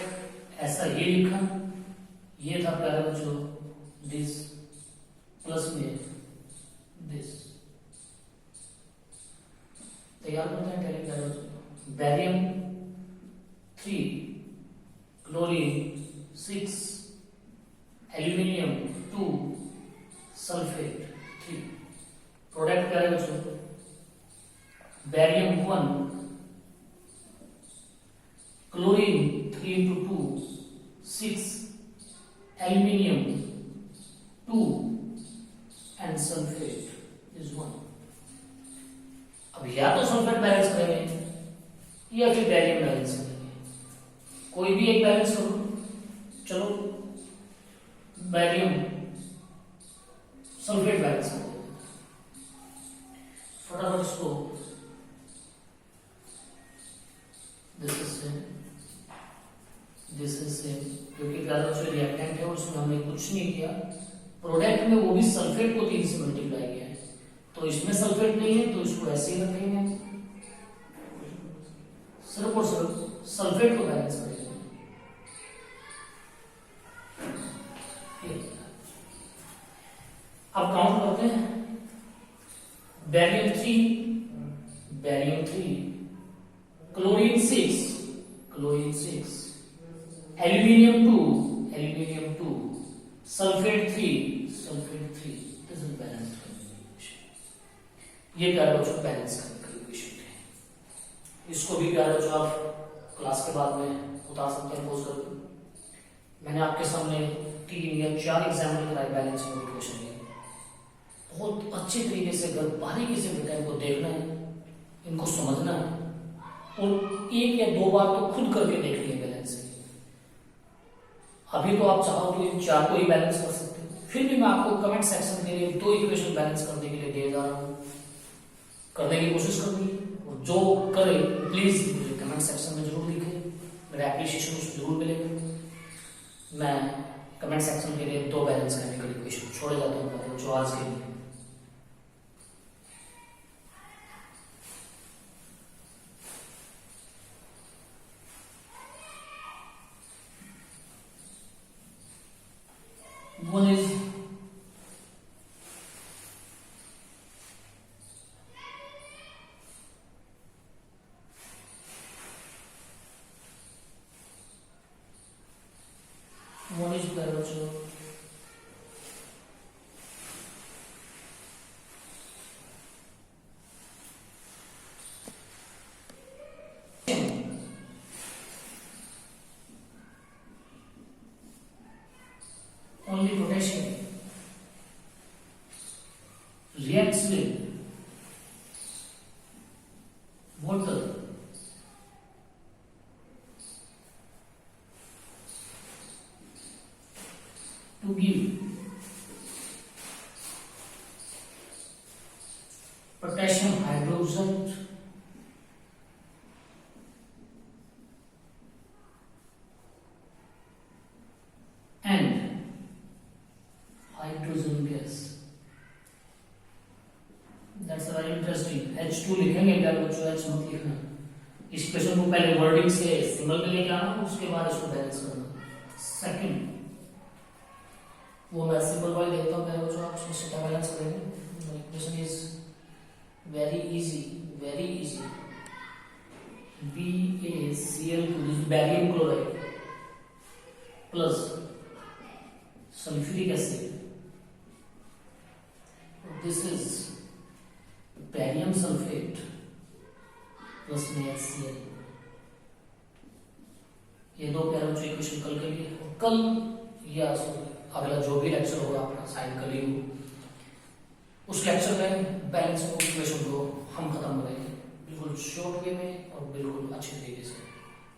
ऐसा ही लिखा, ये था प्यारे बच्चों दिस प्लस में दिस। तैयार करते हैं पहले प्यारे बच्चों। Barium 3, chlorine 6, aluminium 2, sulphate 3। Product प्यारे बच्चों barium 1, chlorine 3 into 2, 6, aluminium 2 and sulphate is 1। अब या तो सल्फेट बैलेंस करेंगे या फिर बैरियम बैलेंस करेंगे, कोई भी एक बैलेंस करो। चलो बैरियम सल्फेट बैलेंस कर देते, फटाफट इसको दिस इज सेम, क्योंकि जो रिएक्टेंट है उसमें हमने कुछ नहीं किया। प्रोडक्ट में वो भी सल्फेट को 3 से मल्टीप्लाई किया है, तो इसमें सल्फेट नहीं है तो इसको ऐसे ही रखेंगे, सिर्फ और सिर्फ सल्फेट को बैलेंस करेंगे। अब काउंट करते हैं। Barium 3, chlorine 6, aluminium 2, sulphate 3, this is balance combination. ये प्यारे बच्चों बैलेंस करने का इक्वेशन है। इसको भी प्यारे बच्चों आप क्लास के बाद में उतार सकते हैं पोज करके। मैंने आपके सामने 3 या 4 एग्जाम्पल कराए बैलेंस इक्वेशन के। बहुत अच्छे तरीके से अगर बारीकी से बेटा इनको देखना है, इनको समझना है और 1 या 2 बार तो खुद करके देख लिए बैलेंस। अभी तो आप चाहो तो इन 4 को ही बैलेंस कर सकते हो, फिर भी मैं आपको कमेंट सेक्शन के लिए 2 इक्वेशन बैलेंस करने के लिए दे जा रहा हूं, करने की कोशिश करूंगी। और जो करे प्लीज मुझे कमेंट सेक्शन में जरूर लिखे, मेरा एप्रिसिएशन उसमें जरूर मिलेगा। मैं कमेंट सेक्शन के लिए 2 बैलेंस करने के लिए इक्वेशन छोड़े जाता हूँ जो आज के लिए। One is biochar, only potassium reacts with water to give reaction hydrogen and hydrogen gas. That's very interesting. H2 लिखेंगे प्यारे बच्चों, H मत लिखना। इस क्वेश्चन को पहले वर्डिंग से सिंबल पे लेके आना, उसके बाद इसको बैलेंस करना। सेकंड वो मैं सिंबल वाइज देखता हूँ प्यारे बच्चों, आप उसमें सीधा बैलेंस करेंगे। Equation is very easy, very easy. BaCl2 this barium chloride plus sulphuric acid, this is barium sulphate plus में HCl। ये दो प्यारे बच्चों इक्वेशन कल के लिए, कल या अगला जो भी लेक्चर होगा आपका साइड कल ही हो, उस लेक्चर में बैलेंस ऑफ इक्वेशन को हम खत्म करेंगे बिल्कुल शॉर्ट वे में और बिल्कुल अच्छे तरीके से।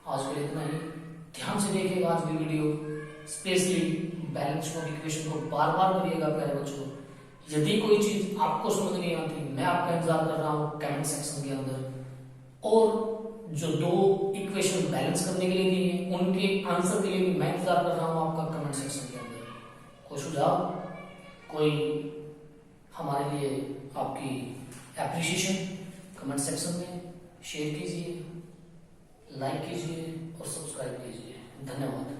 आज के लिए इतना ही। ध्यान से देखिएगा आज की video, specially balance of equation को बार बार करिएगा प्यारे बच्चों। यदि कोई चीज आपको समझ नहीं आती, मैं आपका इंतजार कर रहा हूँ कमेंट सेक्शन के अंदर। और जो दो इक्वेशन बैलेंस करने के लिए दी है उनके आंसर के लिए भी मैं इंतजार कर रहा हूँ आपका कमेंट सेक्शन के अंदर। कोई सुझाव, कोई हमारे लिए आपकी एप्रिसिएशन कमेंट सेक्शन में शेयर कीजिए, लाइक कीजिए और सब्सक्राइब कीजिए। धन्यवाद।